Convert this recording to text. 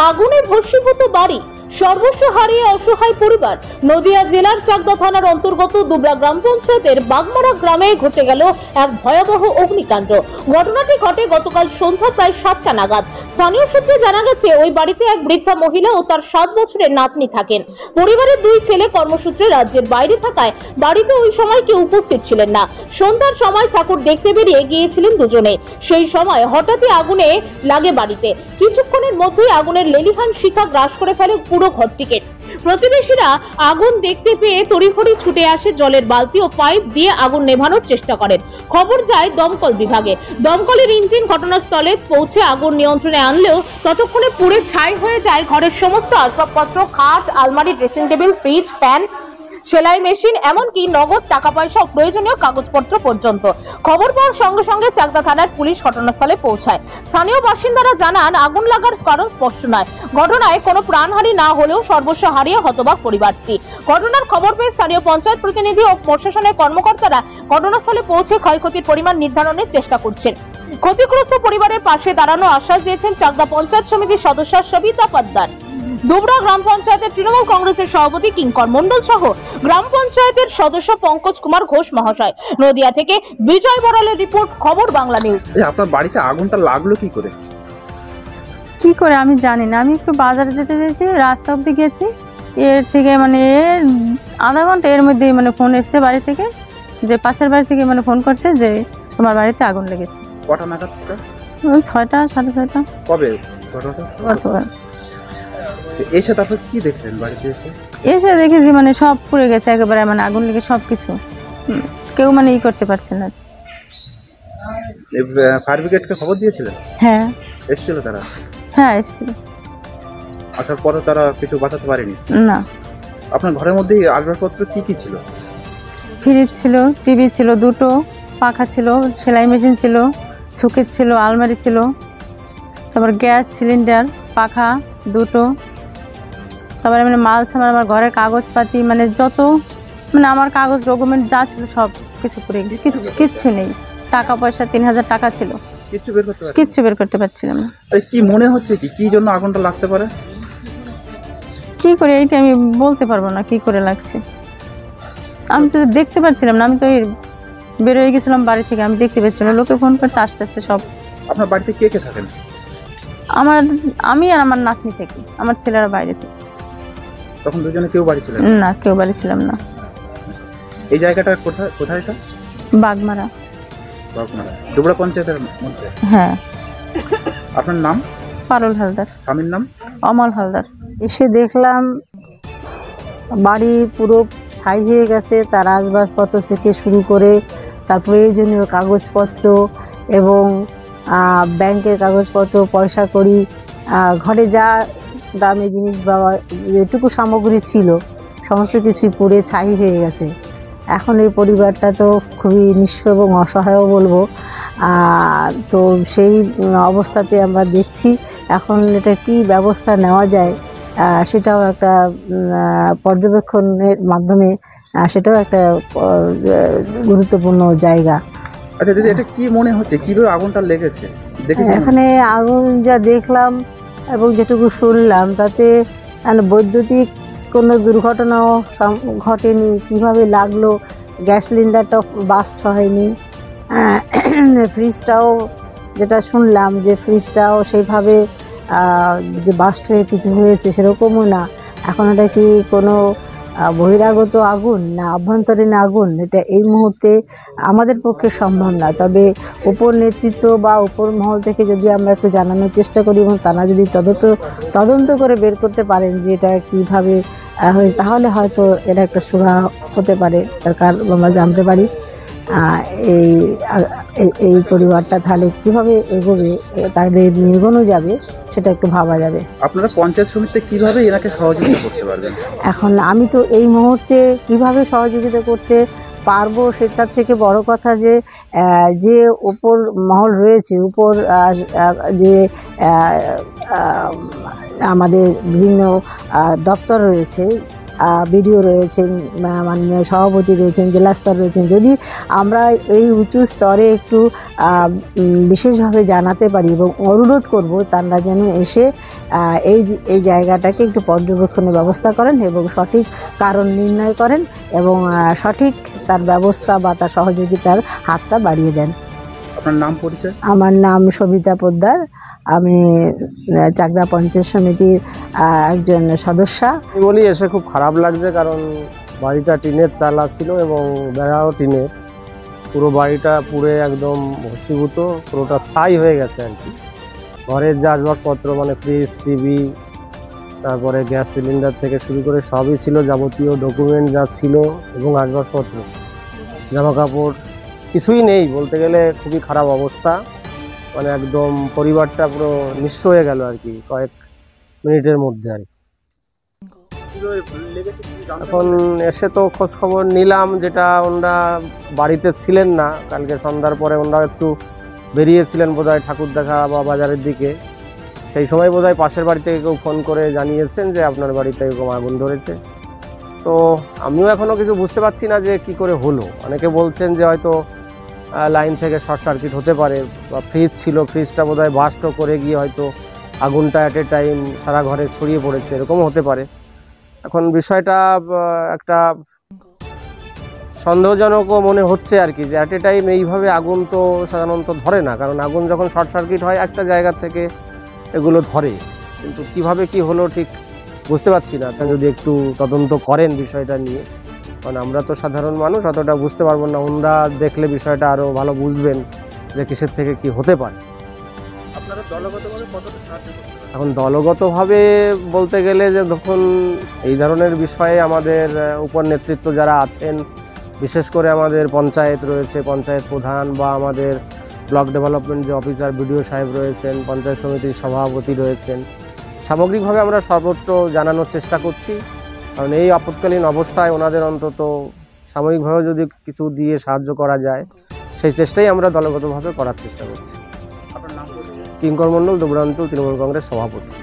আগুনে ভস্মীভূত বাড়ি, সর্বস্ব হারিয়ে অসহায় পরিবার। নদিয়া জেলার চাকদা থানার অন্তর্গত দুবরা গ্রাম পঞ্চায়েতের বাগমারা গ্রামে ঘটে গেল এক ভয়াবহ অগ্নিকাণ্ড। ঘটনাটি ঘটে গতকাল সন্ধ্যা প্রায় 7টা নাগাদ। স্থানীয় সূত্রে জানা গেছে, ওই বাড়িতে এক বৃদ্ধা মহিলা ও তার 7 বছরের নাতনি থাকেন। পরিবারের 2 ছেলে কর্মসূত্রে রাজ্যের বাইরে থাকায় বাড়িতে ওই সময় কেউ উপস্থিত ছিলেন না। সন্ধ্যার সময় ঠাকুর দেখতে বেরিয়ে গিয়েছিলেন দুজনে। সেই সময় হঠাৎই আগুনে লাগে বাড়িতে। কিছুক্ষণের মধ্যেই আগুনের লেলিহান শিখা গ্রাস করে ফেলে পুরো ঘরটিকে। প্রতিবেশীরা আগুন দেখতে পেয়ে তড়িঘড়ি ছুটে আসে, জলের বালতি ও পাইপ দিয়ে আগুন নেভানোর চেষ্টা করেন। খবর যায় দমকল বিভাগে। দমকলের ইঞ্জিন ঘটনাস্থলে পৌঁছে আগুন নিয়ন্ত্রণে আনলেও ততক্ষণে পুড়ে ছাই হয়ে যায় ঘরের সমস্ত আসবাবপত্র, খাট, আলমারি, ড্রেসিং টেবিল, ফ্রিজ, ফ্যান, সেলাই মেশিন, এমনকি নগদ টাকা পয়সা ও প্রয়োজনীয় কাগজপত্র পর্যন্ত। খবর পাওয়ার সঙ্গে সঙ্গে চাকদা থানার পুলিশ ঘটনাস্থলে পৌঁছায়। স্থানীয় বাসিন্দারা জানান, আগুন লাগার কারণ স্পষ্ট নয়। ঘটনায় কোনো প্রাণহানি না হলেও সর্বস্ব হারিয়ে হতবাক পরিবারটি। ঘটনার খবর পেয়ে স্থানীয় পঞ্চায়েত প্রতিনিধি ও প্রশাসনের কর্মকর্তারা ঘটনাস্থলে পৌঁছে ক্ষয়ক্ষতির পরিমাণ নির্ধারণের চেষ্টা করছেন। ক্ষতিগ্রস্ত পরিবারের পাশে দাঁড়ানো আশ্বাস দিয়েছেন চাকদা পঞ্চায়েত সমিতির সদস্য সবিতা পদ্মার। দুবরা গ্রাম পঞ্চায়েতের তৃণমূল কংগ্রেসের সভাপতি কিঙ্কর মণ্ডল সহ গ্রাম পঞ্চায়েতের সদস্য পঙ্কজ কুমার ঘোষ মহাশয়। নদিয়া থেকে বিজয় বড়ালের রিপোর্ট, খবর বাংলা নিউজ। আপনার বাড়িতে আগুনটা লাগলো কি করে? আমি জানি না। আমি একটু বাজারে যেতে চেয়েছি, রাস্তা অব্দি গেছি। এর থেকে আধা ঘন্টা এর মধ্যে ফোন এসছে বাড়ি থেকে, যে পাশের বাড়ি থেকে ফোন করছে যে তোমার বাড়িতে আগুন লেগেছে। কটা নাগাদ? 6টা, 6:30। কবে ঘটনাটা? গতকাল। এসে তারপর কি দেখলেন বাড়িতে এসে? এসে দেখেছি সব পুড়ে গেছে একেবারে, আগুন লেগে সবকিছু। কেউ ই করতে পারছে না। ফায়ার ব্রিগেডকে খবর দিয়েছিলেন? হ্যাঁ এসেছিল তারা? হ্যাঁ এসেছিল। আসার পরে তারা কিছু বাঁচাতে পারেনি? না। আপনার ঘরের মধ্যে আসবাবপত্র কি কি ছিল? ফ্রিজ ছিল, টিভি ছিল 2টো, পাখা ছিল, সেলাই মেশিন ছিল, শোকেস ছিল, আলমারি ছিল, তারপর গ্যাস সিলিন্ডার, পাখা 2টো, তারপরে মাল সামান, আমার ঘরের কাগজপাতি যত আমার কাগজ ডকুমেন্ট যা ছিল সব কিছু পুড়ে গেছে। কিচ্ছু নেই। টাকা পয়সা 3000 টাকা ছিল, কিচ্ছু বের করতে পারছিলাম না। কি মনে হচ্ছে কি জন্য আগুনটা লাগতে পারে? কি করে এইটা আমি বলতে পারবো না কি করে লাগছে। আমি তো দেখতে পাচ্ছিলাম না। আমি তো বেরোয় গেছিলাম বাড়ি থেকে, আমি দেখতে পাচ্ছিলাম। লোকে ফোন করছে, আস্তে আস্তে সব। আপনার বাড়িতে কে কে থাকেন? আমি আর আমার নাতনি থেকে, আমার ছেলেরা বাইরে থেকে। তখন দুজনে কেউ বাড়ি ছিলেন না? কেউ বাড়ি ছিলাম না। এই জায়গাটা কোথায় এটা? বাগমারা। দুবরা পঞ্চায়েতের মধ্যে? হ্যাঁ। আপনার নাম? পারুল হালদার। স্বামীর নাম? অমল হালদার। এসে দেখলাম বাড়ি পুরো ছাই হয়ে গেছে। তার আসবাবপত্র থেকে শুরু করে তার প্রয়োজনীয় কাগজপত্র এবং ব্যাংকের কাগজপত্র, পয়সা কড়ি, ঘরে যা দামি জিনিস বা যেটুকু সামগ্রী ছিল সমস্ত কিছুই পুড়ে ছাই হয়ে গেছে। এখন এই পরিবারটা তো খুবই নিঃস্ব এবং অসহায়ও বলবো। তো সেই অবস্থাতে আমরা দেখছি এখন এটা কি ব্যবস্থা নেওয়া যায়, সেটাও একটা পর্যবেক্ষণের মাধ্যমে সেটাও একটা গুরুত্বপূর্ণ জায়গা। আচ্ছা দিদি, এটা কি মনে হচ্ছে, কিভাবে আগুনটা লেগেছে? এখানে আগুন যা দেখলাম এবং যেটুকু শুনলাম তাতে বৈদ্যুতিক কোনো দুর্ঘটনাও ঘটেনি। কিভাবে লাগলো, গ্যাস সিলিন্ডারটাও বাস্ট হয়নি। ফ্রিজটাও যেটা শুনলাম যে ফ্রিজটাও সেইভাবে যে বাস্ট হয়ে কিছু হয়েছে সেরকমও না। এখন এটা কি কোনো বহিরাগত আগুন না আভ্যন্তরীণ আগুন, এটা এই মুহূর্তে আমাদের পক্ষে সম্ভব না। তবে উপর নেতৃত্ব বা উপর মহল থেকে যদি আমরা একটু জানানোর চেষ্টা করি এবং তারা যদি তদন্ত করে বের করতে পারেন যে এটা কীভাবে হয়েছে, তাহলে হয়তো এটা একটা সুরাহা হতে পারে, তার কারণ আমরা জানতে পারি এই পরিবারটা তাহলে কীভাবে এগোবে, তাদের নিয়ে এগোনো যাবে সেটা একটু ভাবা যাবে। আপনারা পঞ্চায়েত সমিতিতে কিভাবে এনাকে সহযোগিতা করতে পারবেন? এখন আমি তো এই মুহূর্তে কিভাবে সহযোগিতা করতে পারবো সেটার থেকে বড় কথা যে উপর মহল রয়েছে, উপর যে আমাদের বিভিন্ন দপ্তর রয়েছে, বিডিও রয়েছেন, মাননীয় সভাপতি রয়েছেন, জেলা স্তর রয়েছেন, যদি আমরা এই উঁচু স্তরে একটু বিশেষভাবে জানাতে পারি এবং অনুরোধ করব তারা যেন এসে এই জায়গাটাকে একটু পর্যবেক্ষণের ব্যবস্থা করেন এবং সঠিক কারণ নির্ণয় করেন এবং সঠিক তার ব্যবস্থা বা তার সহযোগিতার হাতটা বাড়িয়ে দেন। আপনার নাম পরিচয়? আমার নাম সবিতা পোদ্দার, আমি চাকদা পঞ্চায়েত সমিতির একজন সদস্যা। আমি বলি এসে খুব খারাপ লাগছে, কারণ বাড়িটা টিনের চালা ছিল এবং বেড়াও টিনের, পুরো বাড়িটা পুরে একদম ভস্মীভূত, পুরোটা ছাই হয়ে গেছে আর কি। ঘরের যে আসবাবপত্র মানে ফ্রিজ, টিভি, তারপরে গ্যাস সিলিন্ডার থেকে শুরু করে সবই ছিল, যাবতীয় ডকুমেন্ট যা ছিল এবং আসবাবপত্র, জামা কাপড় কিছুই নেই বলতে গেলে। খুবই খারাপ অবস্থা, মানে একদম পরিবারটা পুরো নিঃস্ব হয়ে গেল আর কি কয়েক মিনিটের মধ্যে আর কি। এখন এসে তো খোঁজ খবর নিলাম, যেটা ওনারা বাড়িতে ছিলেন না, কালকে সন্ধ্যার পরে ওনারা একটু বেরিয়েছিলেন বোধহয় ঠাকুর দেখা বা বাজারের দিকে। সেই সময় বোধহয় পাশের বাড়ি থেকে কেউ ফোন করে জানিয়েছেন যে আপনার বাড়িতে এরকম আগুন ধরেছে। তো আমিও এখনও কিছু বুঝতে পারছি না যে কি করে হলো। অনেকে বলছেন যে হয়তো লাইন থেকে শর্ট সার্কিট হতে পারে, বা ফ্রিজ ছিল, ফ্রিজটা বোধহয় বাস্ট করে গিয়ে হয়তো আগুনটা অ্যাট এ টাইম সারা ঘরে ছড়িয়ে পড়েছে, এরকমও হতে পারে। এখন বিষয়টা একটা সন্দেহজনকও মনে হচ্ছে আর কি, যে অ্যাট এ টাইম এইভাবে আগুন তো সাধারণত ধরে না, কারণ আগুন যখন শর্ট সার্কিট হয় একটা জায়গা থেকে এগুলো ধরে, কিন্তু কিভাবে কি হলো ঠিক বুঝতে পারছি না। তা যদি একটু তদন্ত করেন বিষয়টা নিয়ে, কারণ আমরা তো সাধারণ মানুষ, অতটা বুঝতে পারবো না, ওনারা দেখলে বিষয়টা আরও ভালো বুঝবেন যে কিসের থেকে কি হতে পারে। আপনারা দলগতভাবে কতটা সাহায্য করতে পারেন? এখন দলগতভাবে বলতে গেলে যে যখন এই ধরনের বিষয়ে আমাদের উপর নেতৃত্ব যারা আছেন, বিশেষ করে আমাদের পঞ্চায়েত রয়েছে, পঞ্চায়েত প্রধান বা আমাদের ব্লক ডেভেলপমেন্ট যে অফিসার বিডিও সাহেব রয়েছেন, পঞ্চায়েত সমিতির সভাপতি রয়েছেন, সামগ্রিকভাবে আমরা সর্বত্র জানানোর চেষ্টা করছি। কারণ এই আপৎকালীন অবস্থায় ওনাদের অন্তত সাময়িকভাবে যদি কিছু দিয়ে সাহায্য করা যায়, সেই চেষ্টাই আমরা দলগতভাবে করার চেষ্টা করছি। আপনার নাম পরিচয়? কিঙ্কর মণ্ডল, দুবরাঞ্চল তৃণমূল কংগ্রেস সভাপতি।